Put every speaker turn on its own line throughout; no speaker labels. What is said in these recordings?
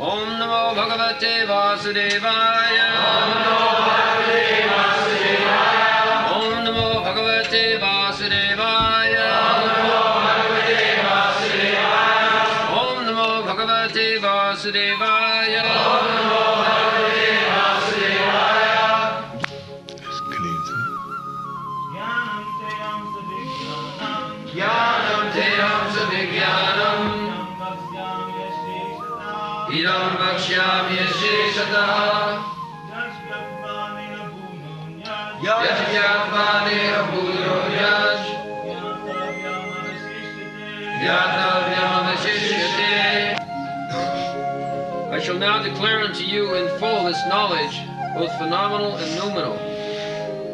Om Namo Bhagavate Vasudevaya. Om Namo Bhagavate Vasudevaya. Om Namo Bhagavate Vasudevaya. Jnanam Teyam Savijnanam Idam Vakshyami Sheshatah Yajyatvanena Bhuyo Yaj Yatavyam Avashishyate. I shall now declare unto you in full this knowledge, both phenomenal and noumenal,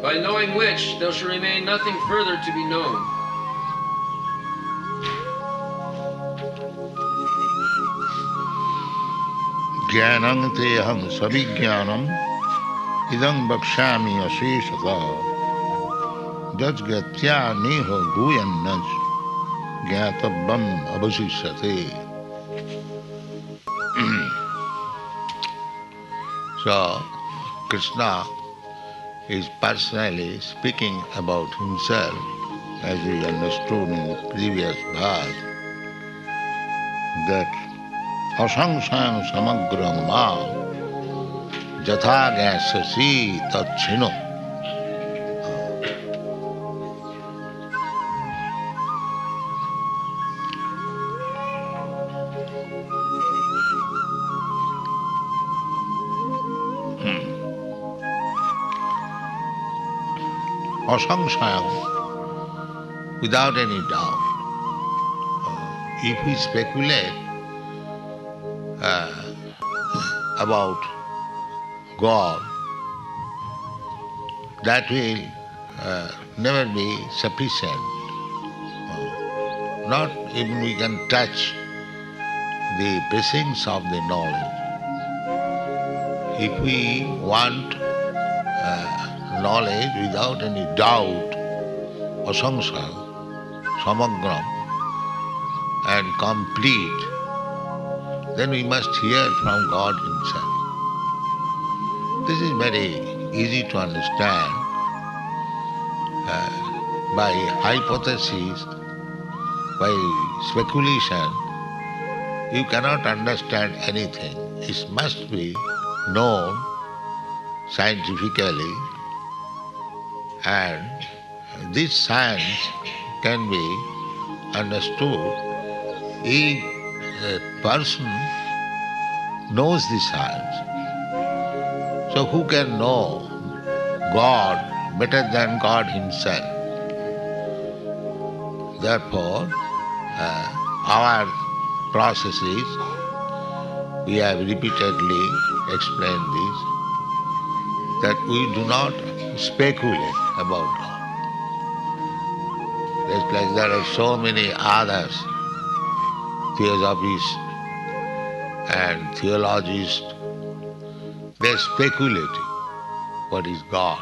by knowing which there shall remain nothing further to be known.
Jnanam Teyam Savijnanam Idam Vakshami Asheshata Jajgatya Neho Bhuyanaj Gyatavam Avashishyate. So, Krishna is personally speaking about himself, as we understood in the previous verse, that Asangsang samagram ma jatha gyasasi tatchino. Asangsang, without any doubt. If we speculate about God, that will never be sufficient. Not even we can touch the precincts of the knowledge. If we want knowledge without any doubt, asangsang, samagram, and complete, then we must hear from God Himself. This is very easy to understand. By hypothesis, by speculation, you cannot understand anything. It must be known scientifically, and this science can be understood if a person knows the science. So who can know God better than God Himself? Therefore, our processes, we have repeatedly explained this, that we do not speculate about God. Just like there are so many others, theosophists and theologists, they are speculating what is God.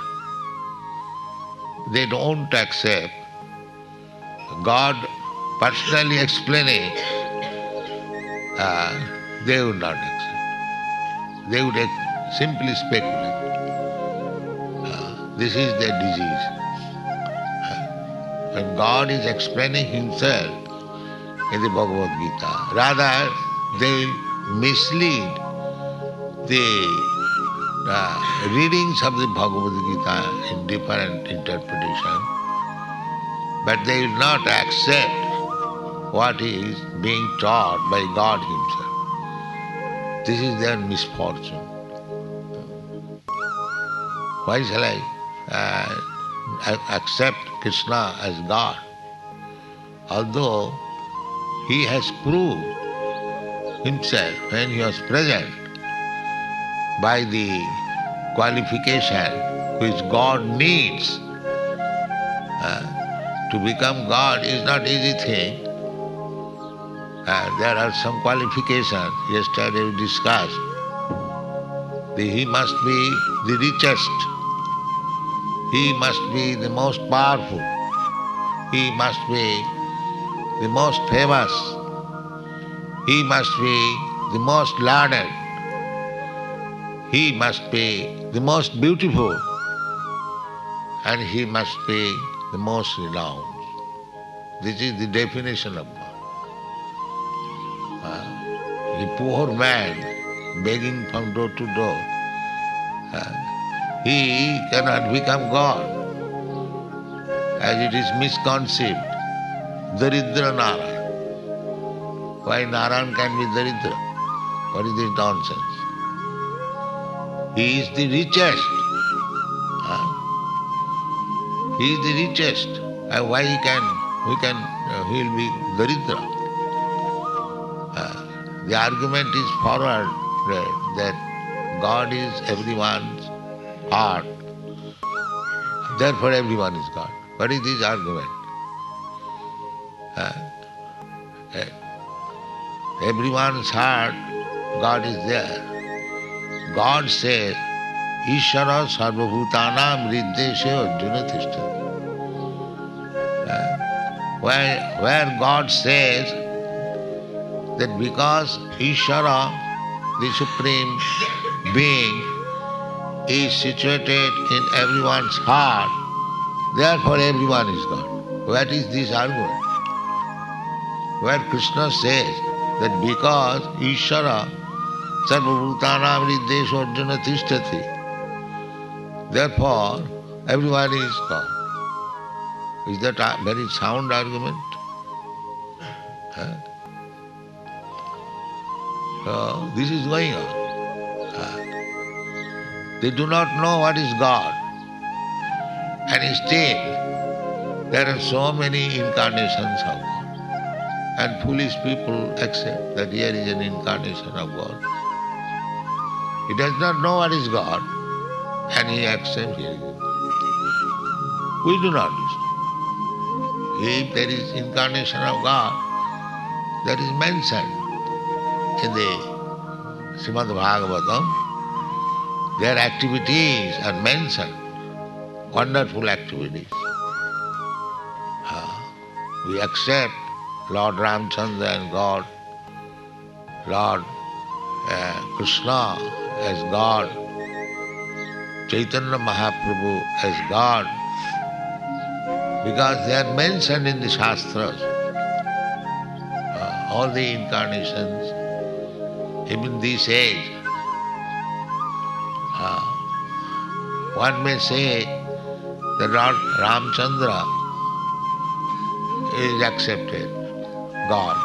They don't accept God personally explaining, they would not accept. They would simply speculate. This is their disease. When God is explaining Himself in the Bhagavad Gita, rather they mislead the readings of the Bhagavad Gita in different interpretation, but they will not accept what is being taught by God Himself. This is their misfortune. Why shall I accept Krishna as God? Although He has proved Himself when He was present by the qualification which God needs. To become God is not easy thing. There are some qualifications. Yesterday we discussed. He must be the richest. He must be the most powerful. He must be the most famous. He must be the most learned, he must be the most beautiful, and he must be the most renowned. This is the definition of God. The poor man begging from door to door, he cannot become God, as it is misconceived. Daridra Narayan. Why Narayan can be Daridra? What is this nonsense? He is the richest. He is the richest. And why he will be Daridra? The argument is forward that God is everyone's heart. Therefore everyone is God. What is this argument? Everyone's heart, God is there. God says, Ishara sarvabhutanam riddeshe arjuna tishtati. Where God says that because Ishara, the Supreme Being, is situated in everyone's heart, therefore everyone is God. What is this argument? Where Krishna says that because Ishara sarvabhutanam riddeshe arjuna tishtati, therefore everyone is God. Is that a very sound argument? So this is going on. They do not know what is God. And still, there are so many incarnations of God. And foolish people accept that here is an incarnation of God. He does not know what is God, and he accepts here. We do not do so. If there is incarnation of God, that is mentioned in the Srimad Bhagavatam. Their activities are mentioned, wonderful activities. We accept Lord Ramchandra and God, Lord Krishna as God, Chaitanya Mahaprabhu as God, because they are mentioned in the Shastras. All the incarnations, even this age. One may say that Lord Ramchandra is accepted, God.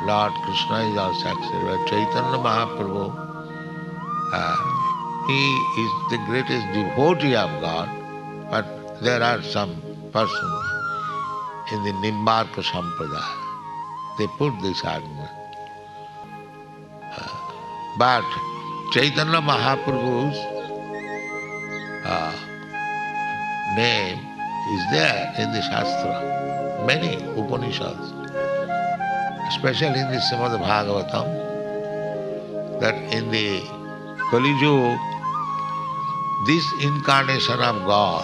Lord Krishna is also accepted. But Chaitanya Mahaprabhu, he is the greatest devotee of God, but there are some persons in the Nimbarka Sampradaya. They put this argument. But Chaitanya Mahaprabhu's name is there in the Shastra, many Upanishads, especially in the Srimad Bhagavatam, that in the Kali Yuga, this incarnation of God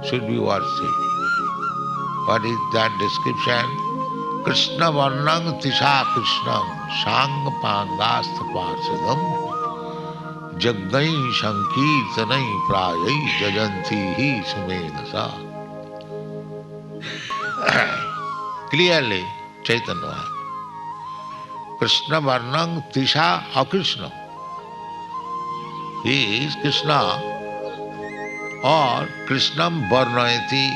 should be worshipped. What is that description? Krishna Varnang Tisha Krishnam Sang Pangastha Parsadam Jagnai Sankirtanai Prayai Jajanti Hi Sumedasa. Clearly, Chaitanya. Krishna Varnang Tisha Akrishna. He is Krishna, or Krishnam Varnayati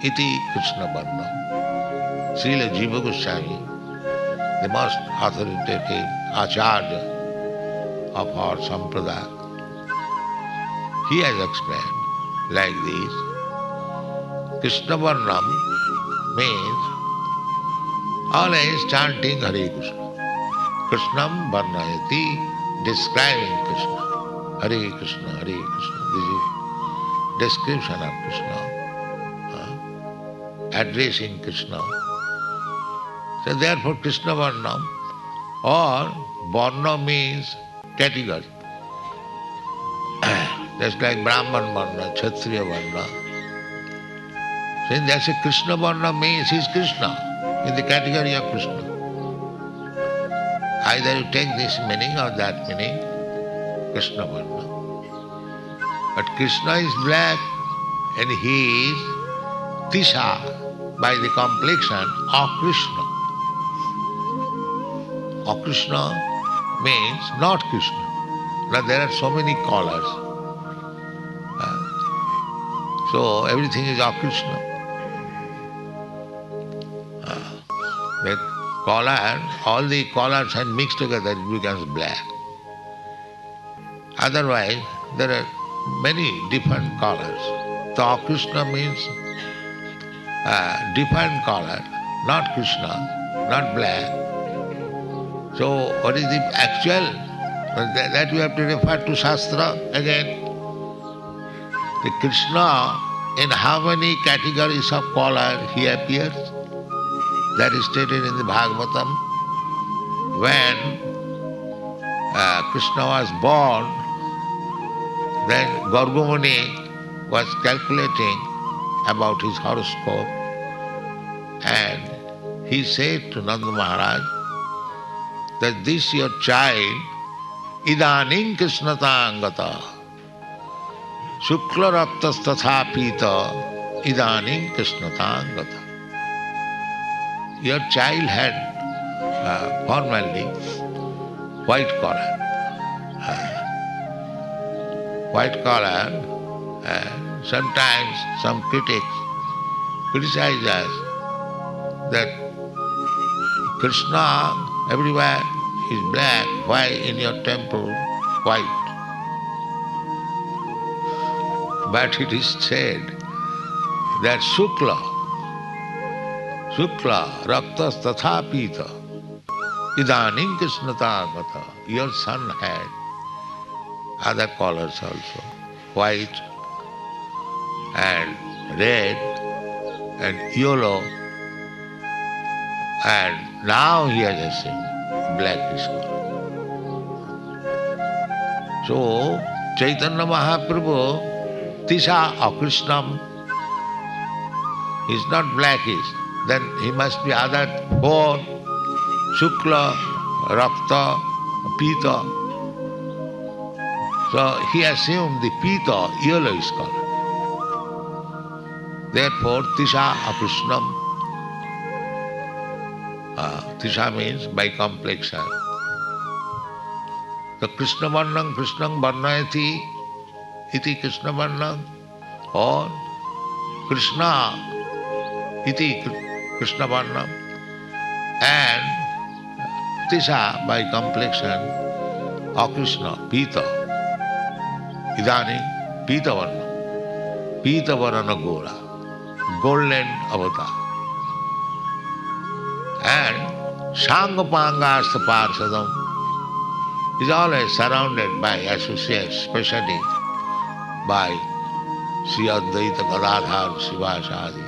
iti Krishna Varnam. Srila Jiva Goswami, the most authoritative Acharya of our Sampradaya, he has explained like this. Krishna Varnam means always chanting Hare Krishna. Krishnam Varnayati, describing Krishna. Hare Krishna, Hare Krishna. This is description of Krishna, addressing Krishna. So therefore Krishna Varnam, or Varna means category. Just like Brahman Varna, Kshatriya Varna. So they say Krishna Varna means he is Krishna, in the category of Krishna. Either you take this meaning or that meaning, Krishna Varna. But Krishna is black and he is Tisha by the complexion of Krishna. Akrishna means not Krishna. Now there are so many colors. So everything is Akrishna. That color, all the colors are mixed together, it becomes black. Otherwise, there are many different colors. So Akrishna means different color, not Krishna, not black. So what is the actual? That we have to refer to Shastra again. The Krishna, in how many categories of color he appears? That is stated in the Bhagavatam. When Krishna was born, then Gargamuni was calculating about his horoscope, and he said to Nanda Maharaj that this your child, Idaning Krishnatangata, Shukla Raktas Tatha Pita, Idaning Krishnatangata. Your child had formerly white color. White color, sometimes some critics criticize us that Krishna everywhere is black, why in your temple white? But it is said that Shukla, Raktas Tatha Pita, Idaning Krishnatangata, your son had other colors also, white and red and yellow, and now he has a same blackish color. So, Chaitanya Mahaprabhu, Tisha Akrishnam, is not blackish, then he must be other four, Shukla, Rakta, Pita. So he assumed the Pita, yellowish color. Therefore, Tisha Akrishnam. Tisha means by complexion. So Krishna Varnam, Krishnam Varnayati, iti Krishna Varnam, or Krishna, iti Krishna Varnam, and Tisha by complexion, Akrishna, Pita, Idani, Pita Varna, Pita Varna Gora, golden avatar. And Sangapangasta Parsadam is always surrounded by associates, especially by Sri Advaita Gadadhar Sivasadi,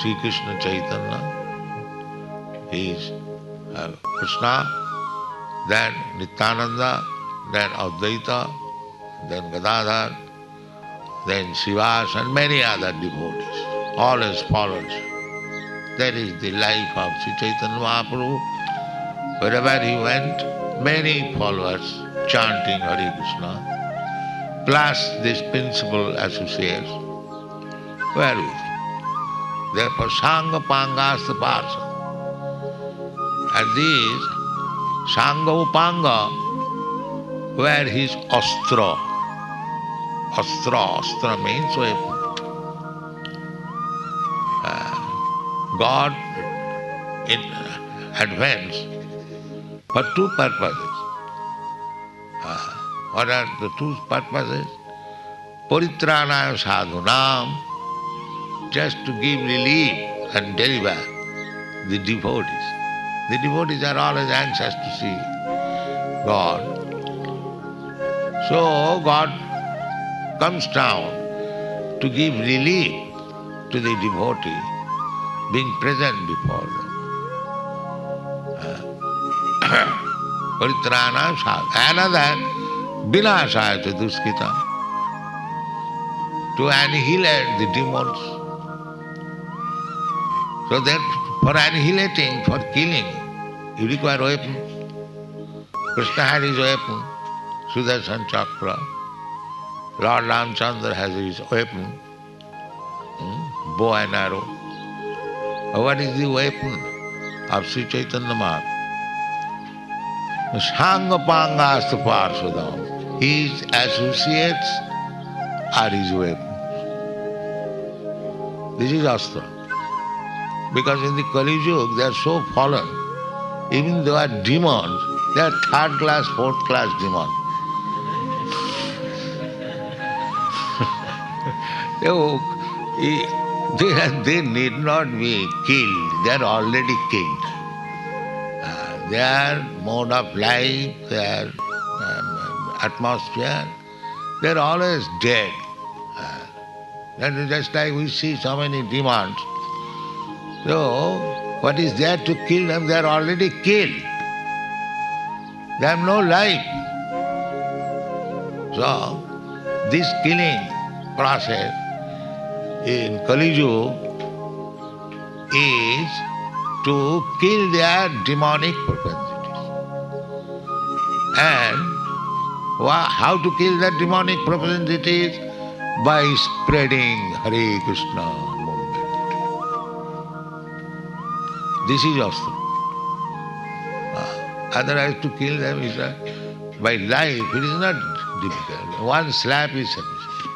Sri Krishna Chaitanya. He is Krishna, then Nityananda, then Advaita, then Gadadhar, then Sivas and many other devotees, all his followers. That is the life of Sri Chaitanya Mahaprabhu. Wherever he went, many followers chanting Hare Krishna, plus these principal associates were with him. Therefore, Sangha Pangasta Parsa. And these Sangha Upanga were his astra. Astra means weapon. God in advance for two purposes. What are the two purposes? Paritranaya sadhunam, just to give relief and deliver the devotees. The devotees are always anxious to see God. So God comes down to give relief to the devotee, being present before them. Paritranaya sadhunam. Another, vinashaya duskita, to annihilate the demons. So that for annihilating, for killing You require weapon. Krishna had his weapon, Sudarshan Chakra. Lord Ramchandra has his weapon, bow and arrow. What is the weapon of Sri Chaitanya Mahaprabhu? Sangapangasta Parshadam. His associates are his weapons. This is Astra. Because in the Kali Yuga they are so fallen. Even they are demons, they are third class, fourth class demons. They need not be killed, they are already killed. Their mode of life, their atmosphere, they are always dead. That is just like we see so many demons. So, what is there to kill them? They are already killed. They have no life. So, this killing process in Kali Yuga is to kill their demonic propensities. And how to kill their demonic propensities? By spreading Hare Krishna movement. This is Astra. Otherwise to kill them is by life, it is not difficult. One slap is sufficient.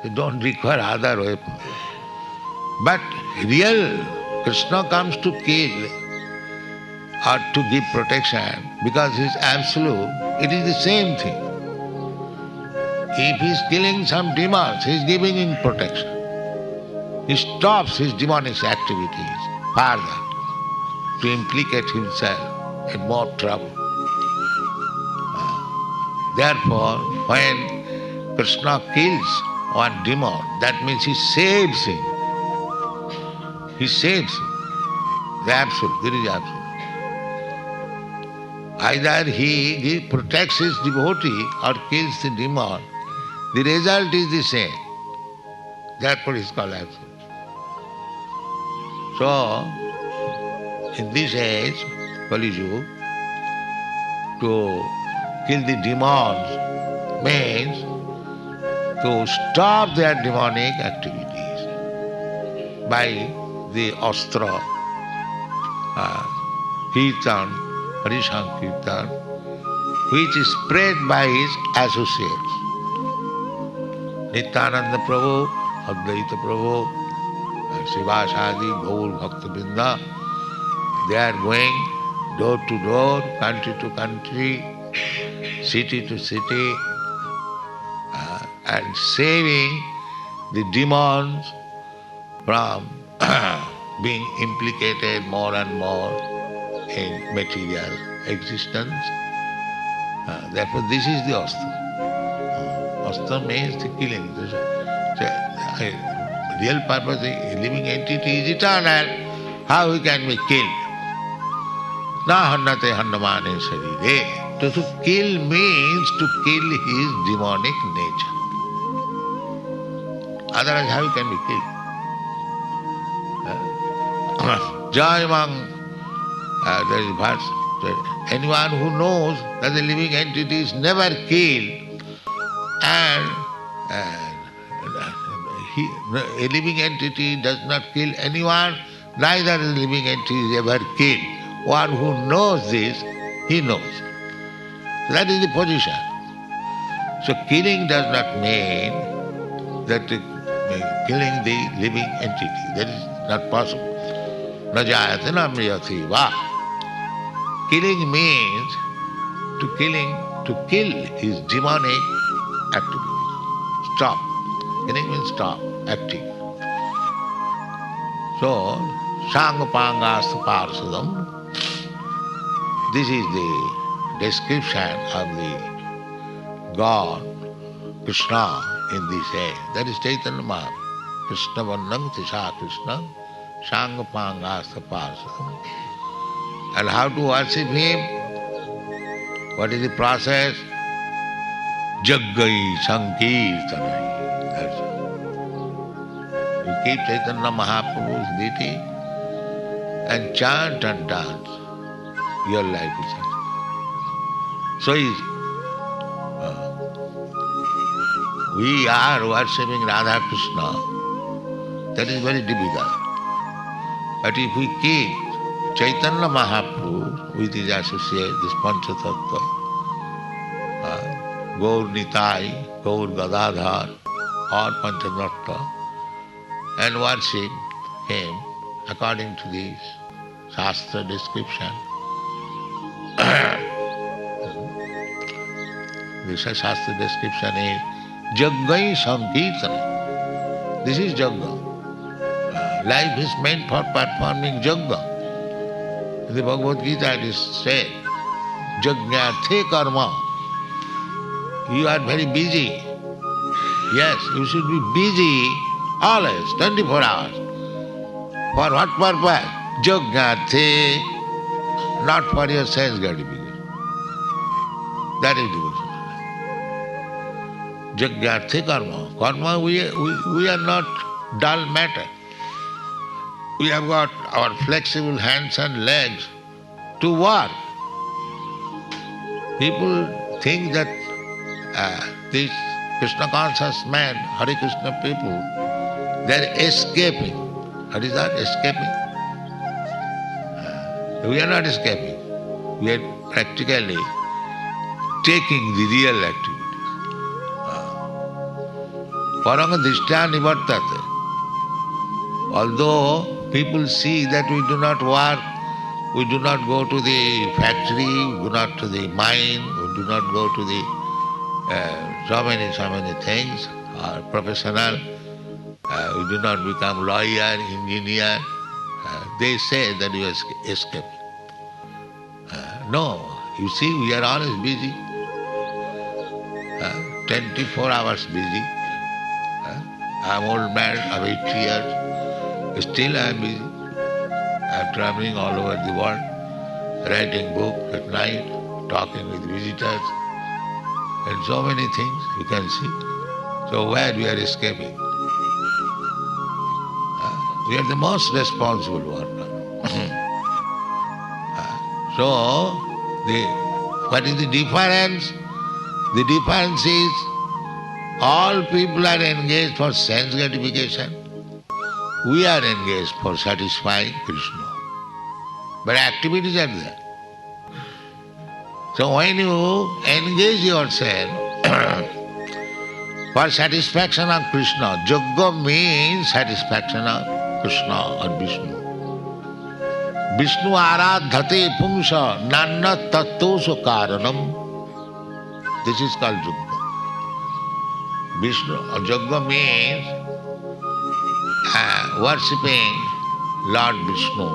You don't require other weapons. But real Krishna comes to kill or to give protection because he is absolute. It is the same thing. If he is killing some demons, he is giving him protection. He stops his demonic activities further to implicate himself in more trouble. Therefore, when Krishna kills one demon, that means he saves him. He saves him. The absolute, there is absolute. Either he protects his devotee or kills the demon. The result is the same. Therefore, it is called absolute. So, in this age, Kali Yuga, to kill the demons means to stop their demonic activities by the Astra, Kirtan, Harisankirtan, which is spread by his associates. Nityananda Prabhu, Advaita Prabhu, Srivasadi, Gaur Bhakta Vrinda, they are going door to door, country to country, city to city, and saving the demons from being implicated more and more in material existence. Therefore, this is the Astra. Astra means the killing. The real purpose, the living entity is eternal. How he can be killed? Na hannate hannamane sarire. To kill means to kill his demonic nature. Otherwise, how he can be killed? Jayamang, there is a verse. Anyone who knows that the living entity is never killed and a living entity does not kill anyone, neither the living entity is ever killed. One who knows this, he knows. That is the position. So killing does not mean that killing the living entity. That is not possible. Na jayate na mriyate va. Killing means to kill his demonic activity. Stop. Killing means stop acting. So, Sangapangasta Parsadam, this is the description of the God, Krishna, in this age. That is Chaitanya Mahaprabhu. Krishna Vannam Tisha Krishna, Sangapangasta Parsadam. And how to worship him? What is the process? Jaggai Sankirtanai. That's it. You keep Chaitanya Mahaprabhu's deity and chant and dance, your life is successful. So easy. We are worshipping Radha Krishna. That is very difficult. But if we keep Chaitanya Mahaprabhu with his associate, this Panchatattva, Gaur Nitai, Gaur Gadadhar, or Panchatattva, and worship him according to this Shastra description. This Shastra description is Jaggai Sankirtana. This is Jagga. Life is meant for performing Jagga. In the Bhagavad Gita it is said, Jagyarthe karma. You are very busy. Yes, you should be busy always, 24 hours. For what purpose? Jagyarthe, not for your sense gratification. That is devotion. Jagyarthe karma. Karma, we are not dull matter. We have got our flexible hands and legs to work. People think that these Krishna conscious men, Hare Krishna people, they are escaping. What is that? Escaping? We are not escaping. We are practically taking the real activities. Paranga drishtya nivartate. Although people see that we do not work, we do not go to the factory, we do not to the mine, we do not go to the so many things, are professional, we do not become lawyer, engineer. They say that we are escaping. No, you see, we are always busy, 24 hours busy. I am old man, I have 80 years, still I am busy. I am traveling all over the world, writing books at night, talking with visitors, and so many things you can see. So where we are escaping? We are the most responsible worker. So, what is the difference? The difference is all people are engaged for sense gratification. We are engaged for satisfying Krishna. But activities are there. So when you engage yourself for satisfaction of Krishna, Jagga means satisfaction of Krishna or Vishnu. Vishnu aradhate pungsa nanna tattosu karanam. This is called Jagga. Vishnu, Jagga means worshipping Lord Vishnu.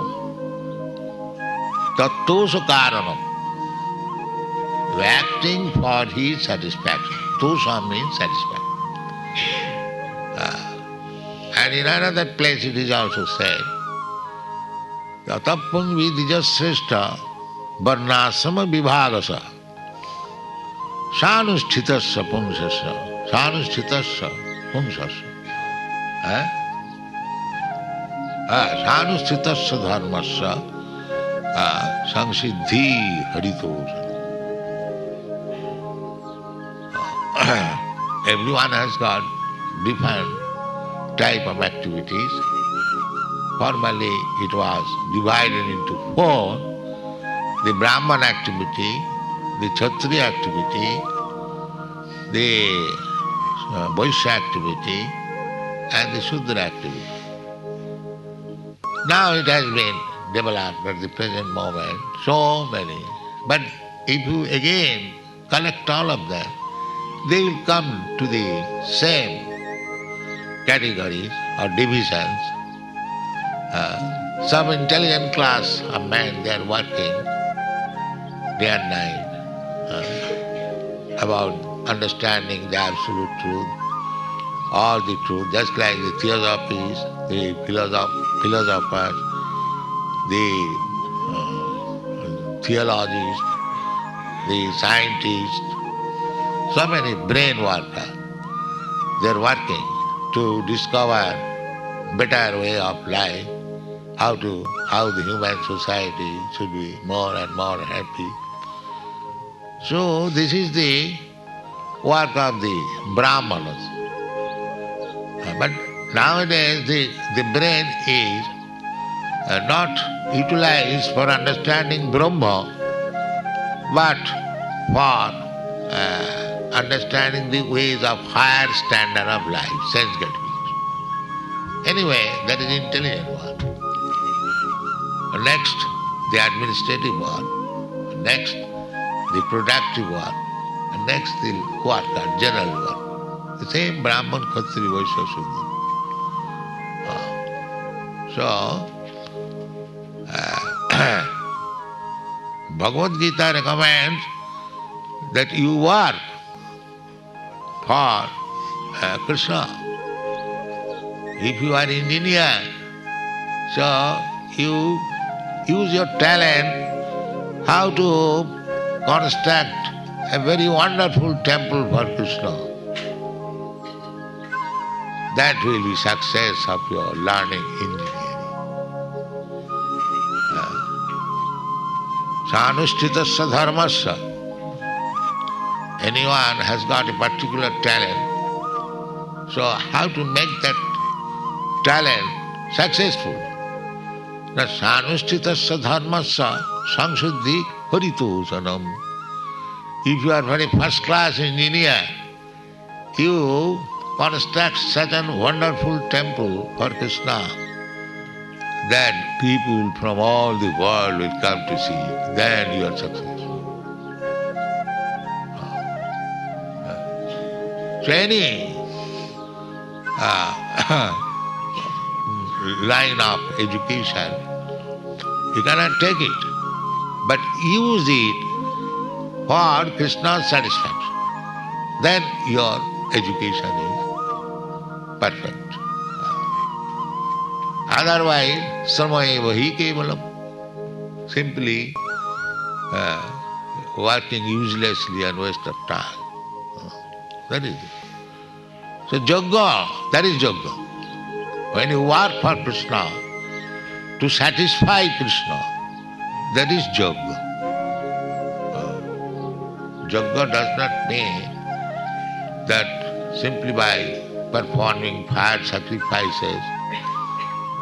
Tattosu karanam. Acting for his satisfaction. Tosa means satisfaction. And in another place it is also said, Yatapung vidijasreshta varnasama vibhagasa sanusthitasya pungsasya sanusthitasya pungsasya sanusthitasya dharmasya samsiddhi haritosa. Everyone has got different type of activities. Formerly it was divided into 4. The Brahman activity, the Kshatriya activity, the Vaishya activity, and the Shudra activity. Now it has been developed at the present moment, so many. But if you again collect all of them, they will come to the same categories or divisions. Some intelligent class of men, they are working day and night about understanding the absolute truth, all the truth, just like the theosophies, the philosophers, the theologists, the scientists, so many brain workers, they are working to discover better way of life how the human society should be more and more happy. So this is the work of the Brahmanas. But nowadays the brain is not utilized for understanding Brahma, but for understanding the ways of higher standard of life, sense gratification. Anyway, that is intelligent one. Next, the administrative one. Next, the productive one. And next, the worker, general one. The same Brahman, Kshatriya, Vaishya, Shudra. So, Bhagavad Gita recommends that you work for Krishna. If you are an engineer, so you use your talent how to construct a very wonderful temple for Krishna. That will be success of your learning engineering. Sanusthhitasya dharmasya. Anyone has got a particular talent, so how to make that talent successful? The sanusthhitasya dharmasya samshuddhi haritosanam. If you are very first class engineer, you construct such a wonderful temple for Krishna that people from all the world will come to see it. Then you are successful. So any line of education, you cannot take it, but use it for Krishna's satisfaction. Then your education is perfect. Otherwise, sarvaeva hi kevalam, simply working uselessly and waste of time. That is it. So yoga, that is yoga. When you work for Krishna, to satisfy Krishna, that is yoga. Yoga does not mean that simply by performing fire sacrifices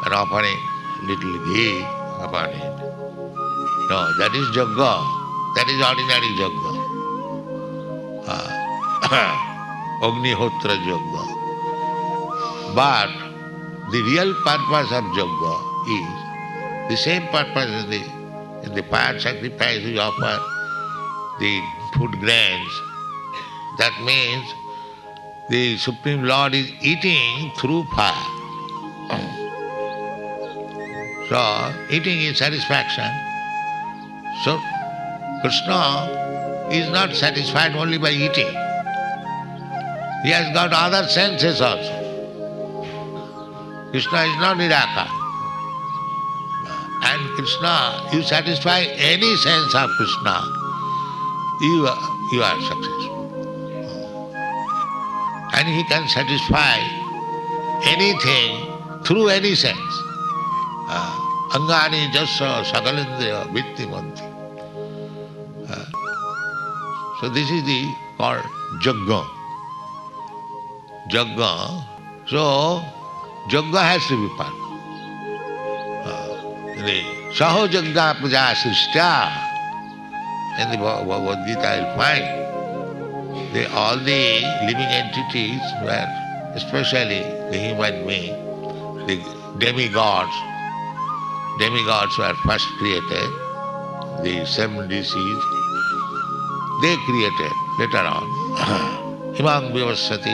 and offering little ghee upon it. No, that is yoga. That is ordinary yoga. Agnihotra yoga. But the real purpose of yoga is the same purpose in the fire sacrifice we offer the food grains. That means the Supreme Lord is eating through fire. So, eating is satisfaction. So, Krishna is not satisfied only by eating. He has got other senses also. Krishna is not Nirakara. And Krishna, you satisfy any sense of Krishna, you are successful. And he can satisfy anything through any sense. Angani jasa sakalindriya vittimanti. So this is the called yoga. Yoga. So yoga has to be part. The saho yoga puja srishta. In the Bhagavad Gita you'll find all the living entities were, especially the human being, the demigods. Demigods were first created, the 7 deities, they created later on. Imam vivassati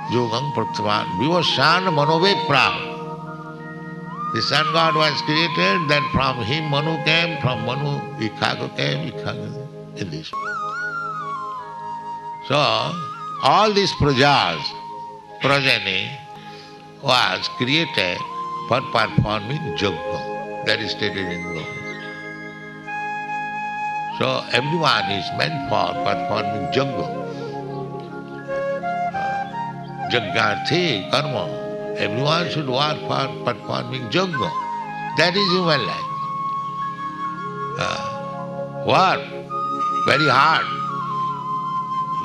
yogam prathaman vivassan manobe praha. The sun god was created, then from him Manu came, from Manu Ikhaga came, Ikhaga in this. So, all these prajas, progeny, was created for performing yoga. That is stated in the Gita. So, everyone is meant for performing yoga. Yajnarthi karma. Everyone should work for performing yoga. That is human life. Work, very hard.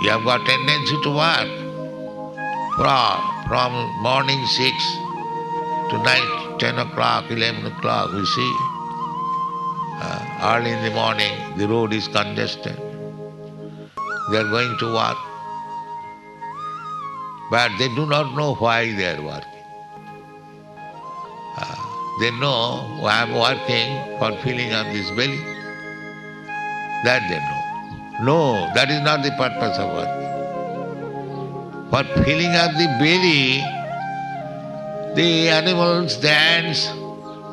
You have got tendency to work. From morning 6 to night 10 o'clock, 11 o'clock, we see. Early in the morning, the road is congested. They are going to work. But they do not know why they are working. They know I am working for filling up this belly. That they know. No, that is not the purpose of working. For filling up the belly, the animals, the ants,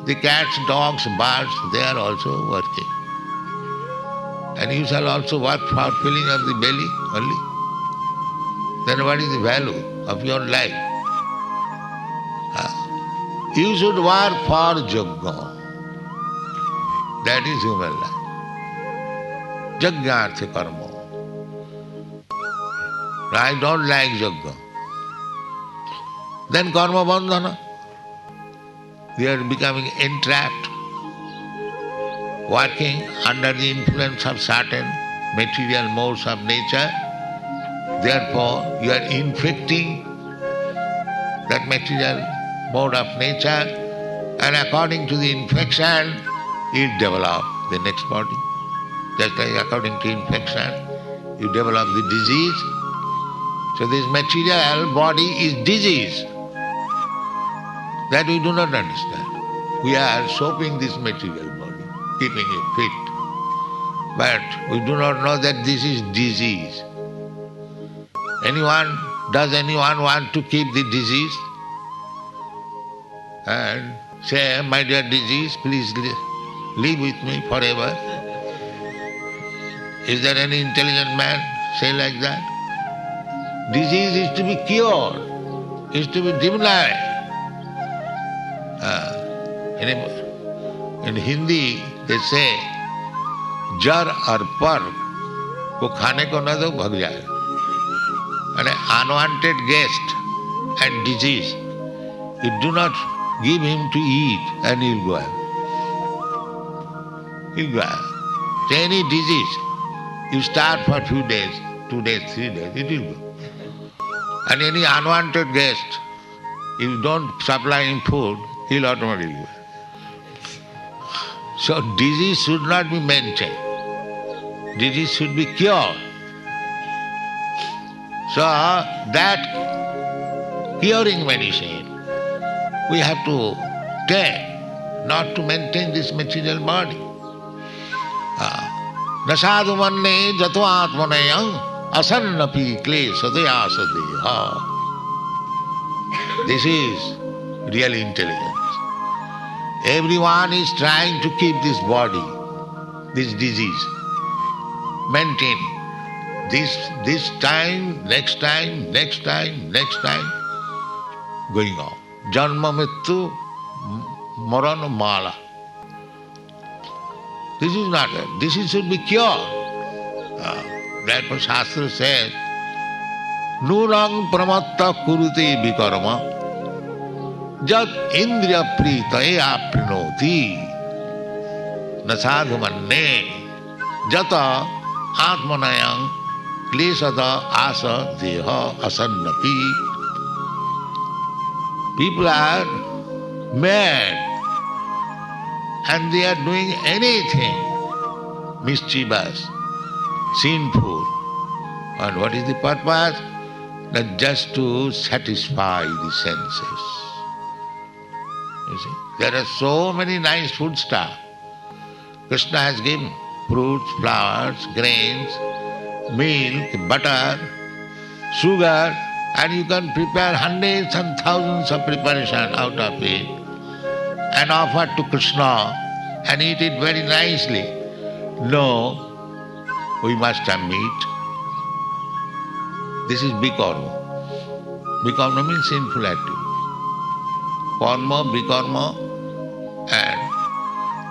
the cats, dogs, birds, they are also working. And you shall also work for filling up the belly only. Then what is the value of your life? You should work for Yajna. That is human life. Yajna karma. I don't like Yajna. Then karma bandhana. They are becoming entrapped, working under the influence of certain material modes of nature. Therefore, you are infecting that material mode of nature, and according to the infection, you develop the next body. Just like according to infection, you develop the disease. So this material body is disease. That we do not understand. We are soaping this material body, keeping it fit. But we do not know that this is disease. Does anyone want to keep the disease? And say, my dear disease, please live with me forever. Is there any intelligent man say like that? Disease is to be cured, is to be diminished. In Hindi, they say, jar or par ko khane ko na do bhag jaye. An unwanted guest and disease, you do not give him to eat and he'll go away. He'll go away. So any disease, you start for a few days, 2 days, 3 days, it will go. And any unwanted guest, if you don't supply him food, he'll automatically go. So disease should not be maintained. Disease should be cured. So that curing medicine we have to take, not to maintain this material body. Nasadu manne jato atmanayam asannapi klesataya sadeha. This is real intelligence. Everyone is trying to keep this body, this disease, maintain this time, next time, next time, next time, going on. Janma mittu marana mala. This is not it. This should be cured. Therefore Shastra says, Nurang pramatta kurute vikarma jat indriya pritaye aprinoti nasadu manne jata atmanayam klesada asa deha asannapi. People are mad and they are doing anything mischievous, sinful. And what is the purpose? Not just to satisfy the senses. You see, there are so many nice foodstuffs. Krishna has given fruits, flowers, grains, milk, butter, sugar, and you can prepare hundreds and thousands of preparation out of it and offer to Krishna and eat it very nicely. No, we must have meat. This is bikarma. Bikarma means sinful activity. Karma, bikarma, and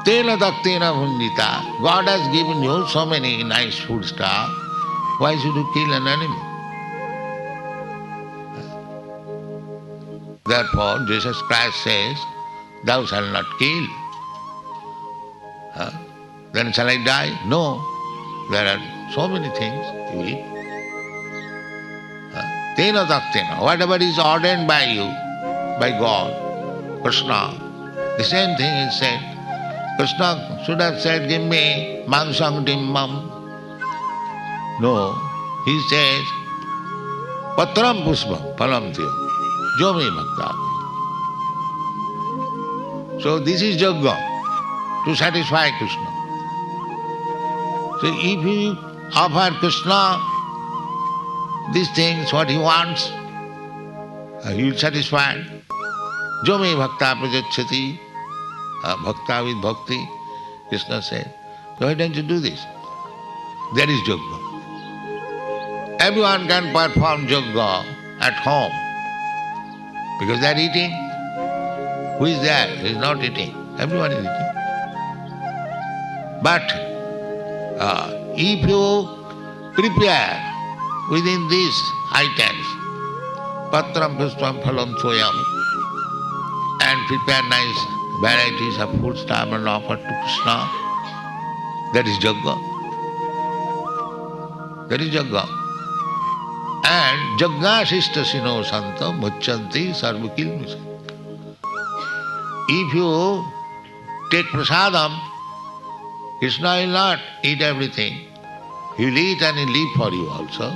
tena daktena bhundita. God has given you so many nice food stuff. Why should you kill an animal? Therefore, Jesus Christ says, thou shalt not kill. then shall I die? No. There are so many things you eat. Tena taktena, whatever is ordained by you, by God, Krishna, the same thing is said. Krishna should have said, give me mangsang timmam. No, he says, patram puspam phalam tiyo, jomi bhakta. So this is yajna, to satisfy Krishna. So if you offer Krishna these things, what he wants, he will satisfy. Jomi bhakta prajachati, bhakta with bhakti, Krishna said. So why don't you do this? That is yajna. Everyone can perform yajna at home because they are eating. Who is there? He is not eating. Everyone is eating. But if you prepare within these items, patram puspam phalam soyam, and prepare nice varieties of food stuff and offer to Krishna, that is yajna. That is yajna. And yajna shishta sino santa muchanti sarvakilmisa. If you take prasadam, Krishna will not eat everything. He will eat and he will leave for you also.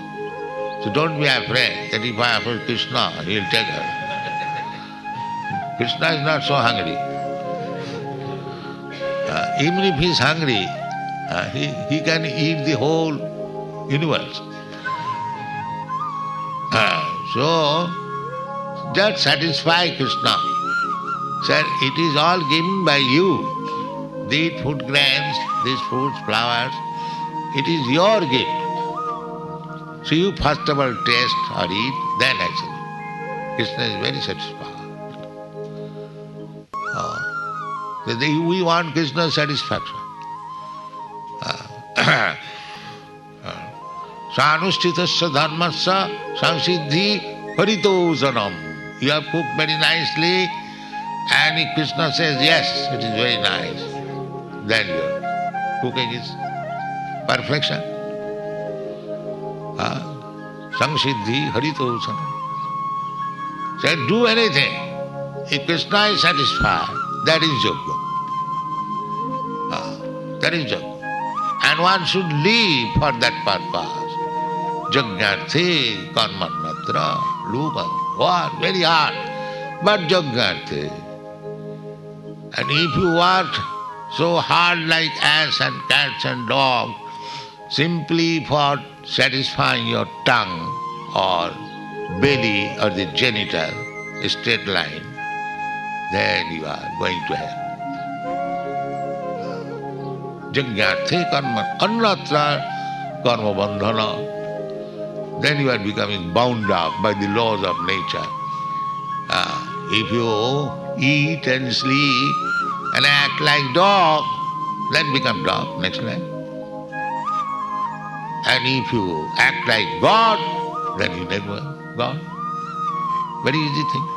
So don't be afraid that if I offer Krishna, he will take her. Krishna is not so hungry. Even if he is hungry, he can eat the whole universe. So, just satisfy Krishna. Sir, it is all given by you. These food grains, these fruits, flowers, it is your gift. So you first of all taste or eat, then actually. Krishna is very satisfied. We want Krishna's satisfaction. Sanushtitasya dharmasya samsiddhi haritosanam. You have cooked very nicely, and if Krishna says, yes, it is very nice, then your cooking is perfection. Samsiddhi haritosanam. Say, do anything. If Krishna is satisfied, that is yajna. That is yajna. And one should live for that purpose. Yajnarthe karmanatra lupa. Work very hard, but yajnarthe. And if you work so hard like ants and cats and dogs, simply for satisfying your tongue or belly or the genital, a straight line, then you are going to hell. Yajnarthe karma, annatra karma bandhana. Then you are becoming bound up by the laws of nature. If you eat and sleep and act like dog, then become dog, next line. And if you act like God, then you never God. Very easy thing.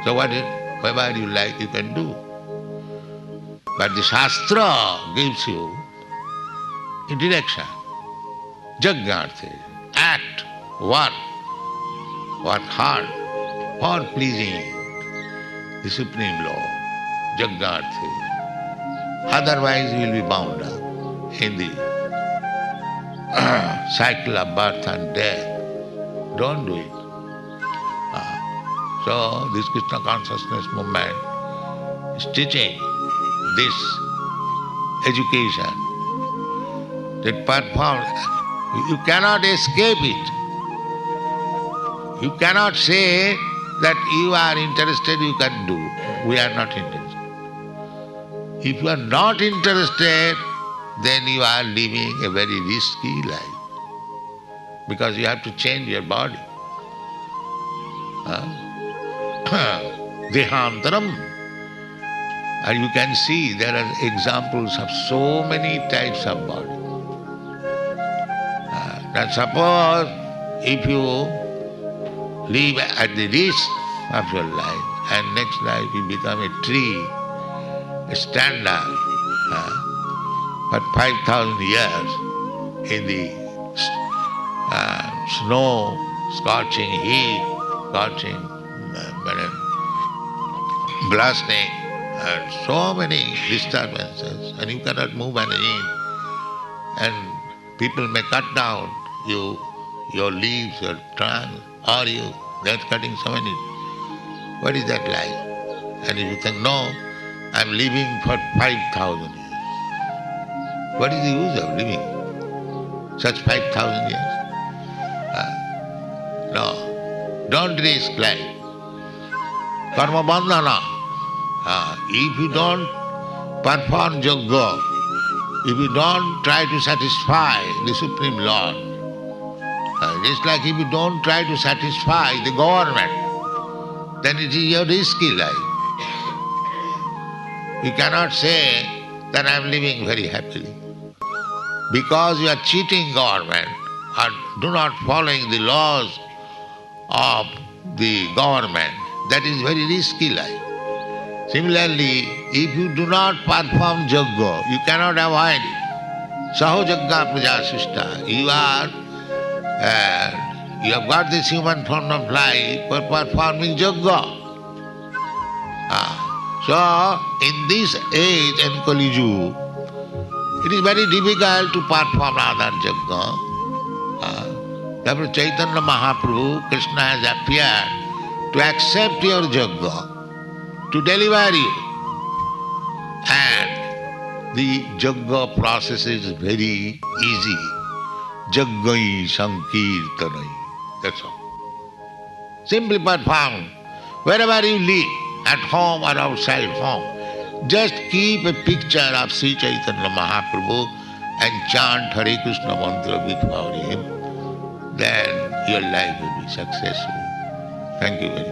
So whatever you like, you can do. But the Shastra gives you a direction. Yajnarthe. Act, work hard for pleasing the Supreme Law, Yajnarthe. Otherwise you will be bound up in the cycle of birth and death. Don't do it. So this Krishna consciousness movement is teaching this education that perform. You cannot escape it. You cannot say that you are interested, you can do. We are not interested. If you are not interested, then you are living a very risky life. Because you have to change your body. Dehantaram. And you can see there are examples of so many types of body. Now suppose if you live at the risk of your life and next life you become a tree, a standard, for 5,000 years in the snow, scorching heat, scorching blasting, and so many disturbances, and you cannot move an inch. And people may cut down your leaves, your trunk, or they're cutting so many. What is that like? And if you think, no, I'm living for 5,000 years. What is the use of living such 5,000 years? No, don't risk life. Karma bandhana. If you don't perform yoga, if you don't try to satisfy the Supreme Lord, just like if you don't try to satisfy the government, then it is your risky life. You cannot say that I am living very happily. Because you are cheating government or do not following the laws of the government, that is very risky life. Similarly, if you do not perform yoga, you cannot avoid it. Saho yagga praja sishta. You have got this human form of life for performing yoga. So, in this age in Kali Yuga, it is very difficult to perform other yoga. Therefore, Chaitanya Mahaprabhu, Krishna has appeared to accept your yoga, to deliver you. And the yoga process is very easy. Jaggai sankirtanai. That's all. Simply perform. Wherever you live, at home or outside home, just keep a picture of Sri Chaitanya Mahaprabhu and chant Hare Krishna mantra before him. Then your life will be successful. Thank you very much.